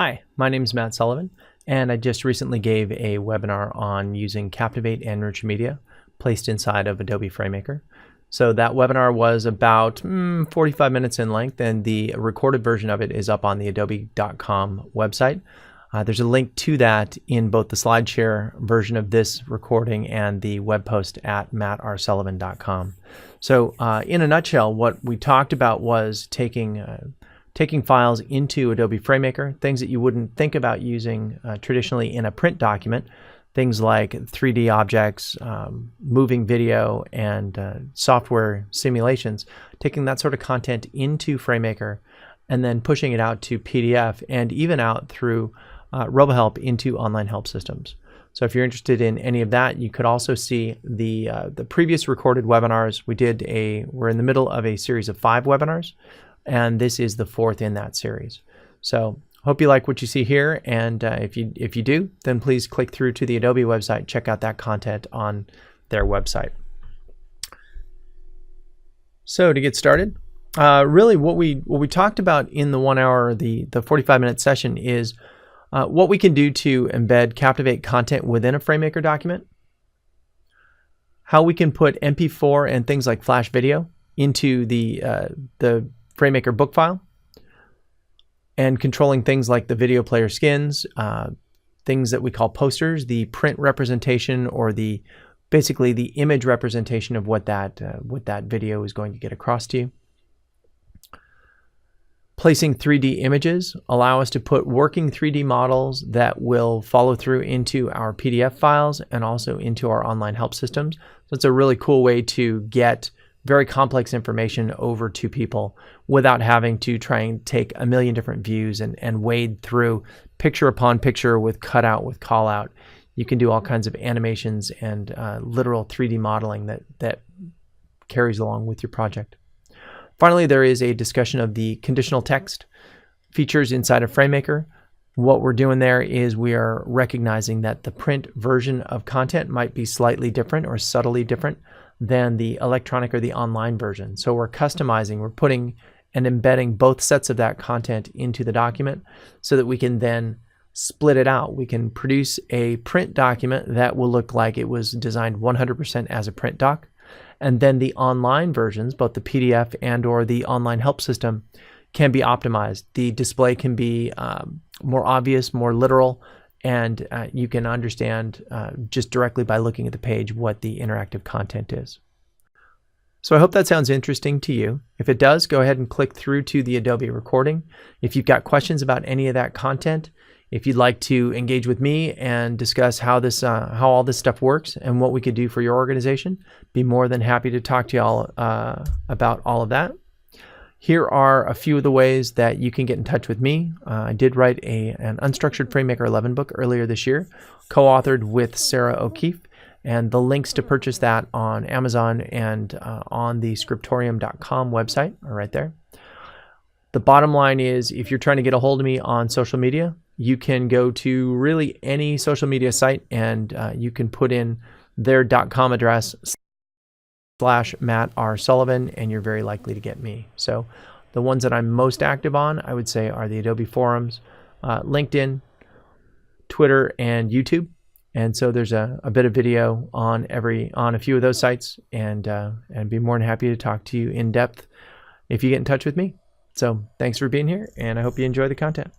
Hi, my name is Matt Sullivan, and I just recently gave a webinar on using Captivate and Nurture Media placed inside of Adobe FrameMaker. So that webinar was about 45 minutes in length, and the recorded version of it is up on the adobe.com website. There's a link to that in both the SlideShare version of this recording and the web post at mattrsullivan.com. So in a nutshell, what we talked about was taking files into Adobe FrameMaker, things that you wouldn't think about using traditionally in a print document, things like 3D objects, moving video, and software simulations, taking that sort of content into FrameMaker and then pushing it out to PDF and even out through RoboHelp into online help systems. So if you're interested in any of that, you could also see the previous recorded webinars. We're in the middle of a series of 5 webinars, and this is the 4th in that series. So hope you like what you see here, and if you do, then please click through to the Adobe website, check out that content on their website. So to get started, really what we talked about in the 1 hour, the 45-minute session is what we can do to embed Captivate content within a FrameMaker document, how we can put MP4 and things like Flash video into the FrameMaker book file, and controlling things like the video player skins, things that we call posters, the print representation, or basically the image representation of what that video is going to get across to you. Placing 3D images allow us to put working 3D models that will follow through into our PDF files and also into our online help systems. So it's a really cool way to get very complex information over to people without having to try and take a million different views and wade through picture upon picture with cutout, with call out. You can do all kinds of animations and literal 3D modeling that carries along with your project. Finally, there is a discussion of the conditional text features inside of FrameMaker. What we're doing there is we are recognizing that the print version of content might be slightly different or subtly different than the electronic or the online version. So we're customizing, we're putting and embedding both sets of that content into the document so that we can then split it out. We can produce a print document that will look like it was designed 100% as a print doc. And then the online versions, both the PDF and or the online help system, can be optimized. The display can be more obvious, more literal, and you can understand just directly by looking at the page what the interactive content is. So I hope that sounds interesting to you. If it does, go ahead and click through to the Adobe recording. If you've got questions about any of that content, if you'd like to engage with me and discuss how all this stuff works and what we could do for your organization, be more than happy to talk to you all about all of that. Here are a few of the ways that you can get in touch with me. I did write an Unstructured FrameMaker 11 book earlier this year, co-authored with Sarah O'Keefe, and the links to purchase that on Amazon and on the scriptorium.com website are right there. The bottom line is, if you're trying to get a hold of me on social media, you can go to really any social media site and you can put in their .com address /Matt R. Sullivan, and you're very likely to get me. So the ones that I'm most active on, I would say, are the Adobe forums, LinkedIn, Twitter, and YouTube. And so there's a bit of video on a few of those sites, and be more than happy to talk to you in depth if you get in touch with me. So thanks for being here, and I hope you enjoy the content.